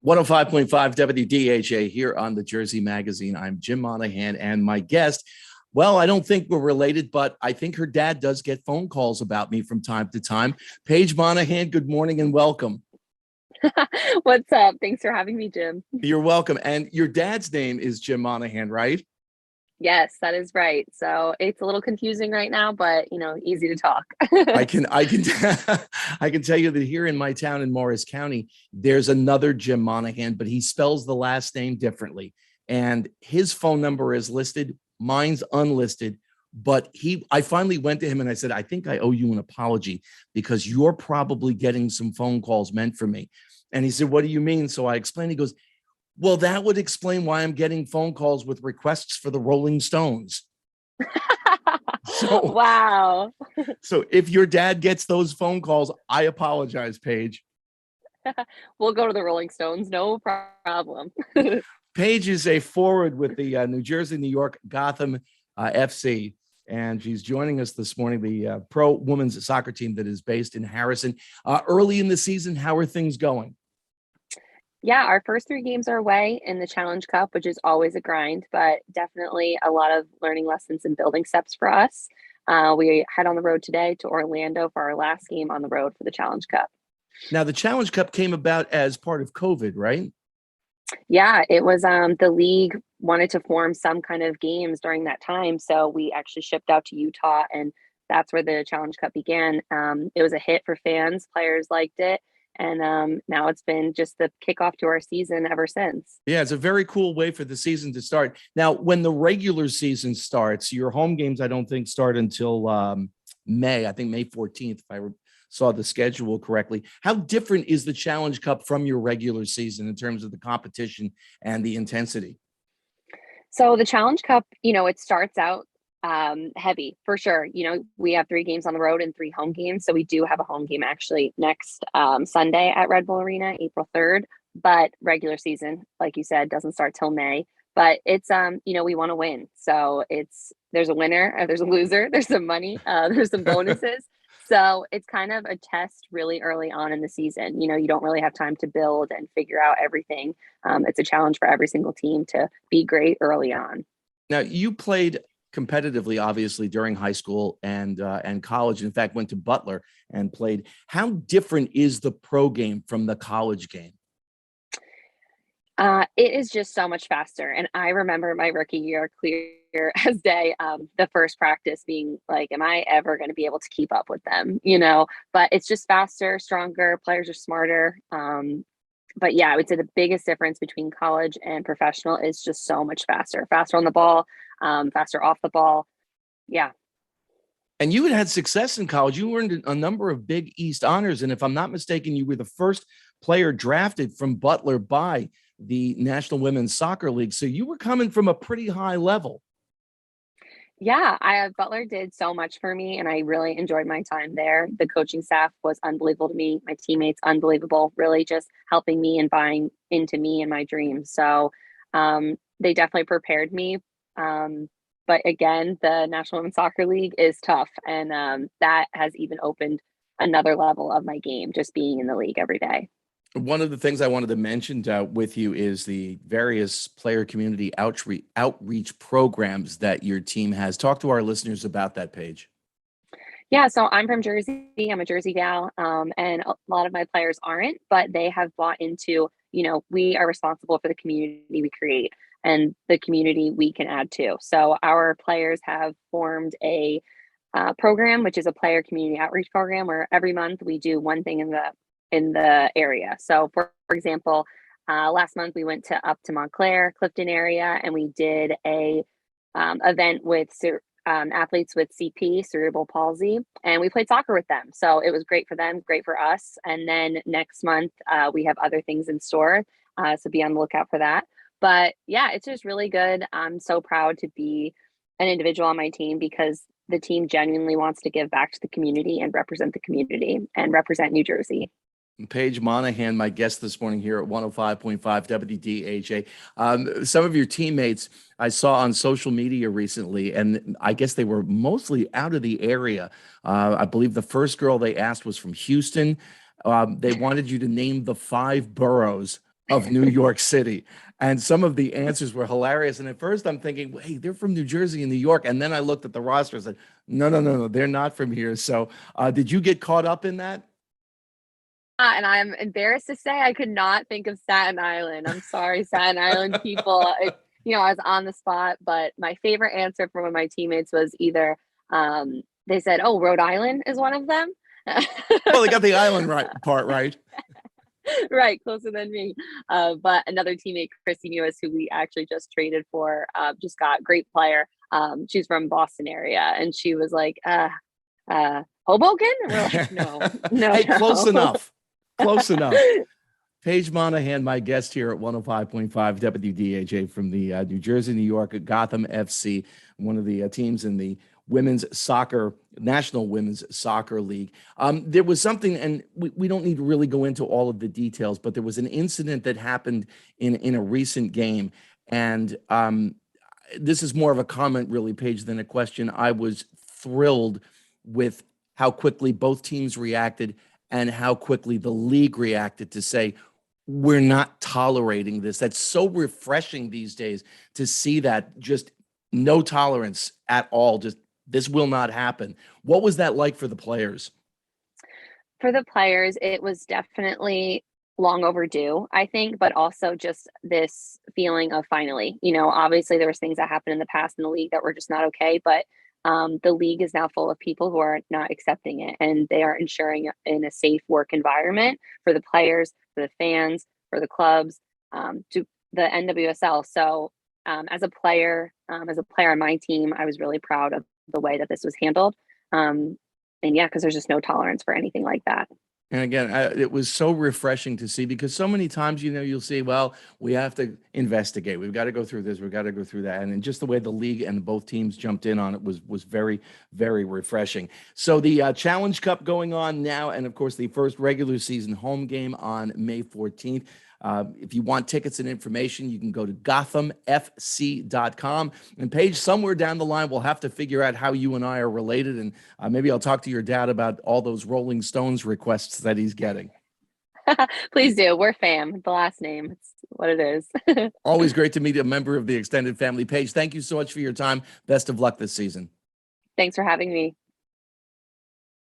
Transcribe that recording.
105.5 WDHA here on the Jersey Magazine. I'm Jim Monaghan, and my guest, well, I don't think we're related, but I think her dad does get phone calls about me from time to time. Paige Monaghan, good morning and welcome. What's up? Thanks for having me, Jim. You're welcome. And your dad's name is Jim Monaghan, right? Yes, that is right. So it's a little confusing right now, but easy to talk. I can I can tell you that here in my town in Morris County, there's another Jim Monaghan, but he spells the last name differently. And his phone number is listed, mine's unlisted. But I finally went to him and I said, I think I owe you an apology because you're probably getting some phone calls meant for me. And he said, what do you mean? So I explained, he goes, well, that would explain why I'm getting phone calls with requests for the Rolling Stones. Wow. So if your dad gets those phone calls, I apologize, Paige. We'll go to the Rolling Stones. No problem. Paige is a forward with the New Jersey, New York, Gotham FC. And she's joining us this morning, the pro women's soccer team that is based in Harrison. Early in the season, how are things going? Yeah, our first 3 games are away in the Challenge Cup, which is always a grind, but definitely a lot of learning lessons and building steps for us. We head on the road today to Orlando for our last game on the road for the Challenge Cup. Now, the Challenge Cup came about as part of COVID, right? Yeah, it was the league wanted to form some kind of games during that time. So we actually shipped out to Utah, and that's where the Challenge Cup began. It was a hit for fans, players liked it. And now it's been just the kickoff to our season ever since. Yeah, it's a very cool way for the season to start. Now, when the regular season starts, your home games, I don't think start until May. I think May 14th, if I saw the schedule correctly. How different is the Challenge Cup from your regular season in terms of the competition and the intensity? So the Challenge Cup, it starts out heavy for sure. We have 3 games on the road and 3 home games. So we do have a home game actually next Sunday at Red Bull Arena, April 3rd. But regular season, like you said, doesn't start till May. But it's we want to win. So there's a winner, there's a loser, there's some money, there's some bonuses. So it's kind of a test really early on in the season. You don't really have time to build and figure out everything. It's a challenge for every single team to be great early on. Now, you played competitively, obviously, during high school and college. In fact, went to Butler and played. How different is the pro game from the college game? It is just so much faster. And I remember my rookie year clear as day, the first practice being like, am I ever going to be able to keep up with them? But it's just faster, stronger, players are smarter. But yeah, I would say the biggest difference between college and professional is just so much faster on the ball, faster off the ball. Yeah. And you had success in college. You earned a number of Big East honors. And if I'm not mistaken, you were the first player drafted from Butler by the National Women's Soccer League. So you were coming from a pretty high level. Yeah, Butler did so much for me, and I really enjoyed my time there. The coaching staff was unbelievable to me. My teammates, unbelievable, really just helping me and buying into me and my dreams. So they definitely prepared me. But again, the National Women's Soccer League is tough, and that has even opened another level of my game, just being in the league every day. One of the things I wanted to mention with you is the various player community outreach programs that your team has. Talk to our listeners about that, Paige. Yeah, so I'm from Jersey. I'm a Jersey gal, and a lot of my players aren't, but they have bought into, we are responsible for the community we create and the community we can add to. So our players have formed a program, which is a player community outreach program, where every month we do one thing in the area. So for example, last month we went up to Montclair, Clifton area, and we did a event with athletes with CP, cerebral palsy, and we played soccer with them. So it was great for them, great for us. And then next month we have other things in store. So be on the lookout for that. But yeah, it's just really good. I'm so proud to be an individual on my team because the team genuinely wants to give back to the community and represent the community and represent New Jersey. Paige Monaghan, my guest this morning here at 105.5 WDHA. Some of your teammates I saw on social media recently, and I guess they were mostly out of the area. I believe the first girl they asked was from Houston. They wanted you to name the 5 boroughs of New York City. And some of the answers were hilarious. And at first I'm thinking, hey, they're from New Jersey and New York. And then I looked at the roster and said, no, they're not from here. So did you get caught up in that? And I'm embarrassed to say I could not think of Staten Island. I'm sorry, Staten Island people. I was on the spot, but my favorite answer from one of my teammates was either they said, "Oh, Rhode Island is one of them." Well, they got the island part right. Right, closer than me. But another teammate, Christy Mewis, who we actually just traded for, just got great player. She's from Boston area, and she was like, Hoboken? And we're like, no. Hey, close enough. Close enough. Paige Monaghan, my guest here at 105.5 WDHA from the New Jersey, New York, Gotham FC, one of the teams in the National Women's Soccer League. There was something, and we don't need to really go into all of the details, but there was an incident that happened in a recent game. And this is more of a comment, really, Paige, than a question. I was thrilled with how quickly both teams reacted and how quickly the league reacted to say, we're not tolerating this. That's so refreshing these days to see that, just no tolerance at all. Just, this will not happen. What was that like for the players? For the players, it was definitely long overdue, I think, but also just this feeling of finally, obviously there was things that happened in the past in the league that were just not okay, but the league is now full of people who are not accepting it, and they are ensuring in a safe work environment for the players, for the fans, for the clubs, to the NWSL. So as a player on my team, I was really proud of the way that this was handled. And yeah, because there's just no tolerance for anything like that. And again, it was so refreshing to see, because so many times, you'll see, well, we have to investigate. We've got to go through this. We've got to go through that. And just the way the league and both teams jumped in on it was very, very refreshing. So the Challenge Cup going on now, and of course, the first regular season home game on May 14th. If you want tickets and information, you can go to GothamFC.com. And Paige, somewhere down the line, we'll have to figure out how you and I are related. And maybe I'll talk to your dad about all those Rolling Stones requests that he's getting. Please do. We're fam. The last name. It's what it is. Always great to meet a member of the extended family. Paige, thank you so much for your time. Best of luck this season. Thanks for having me.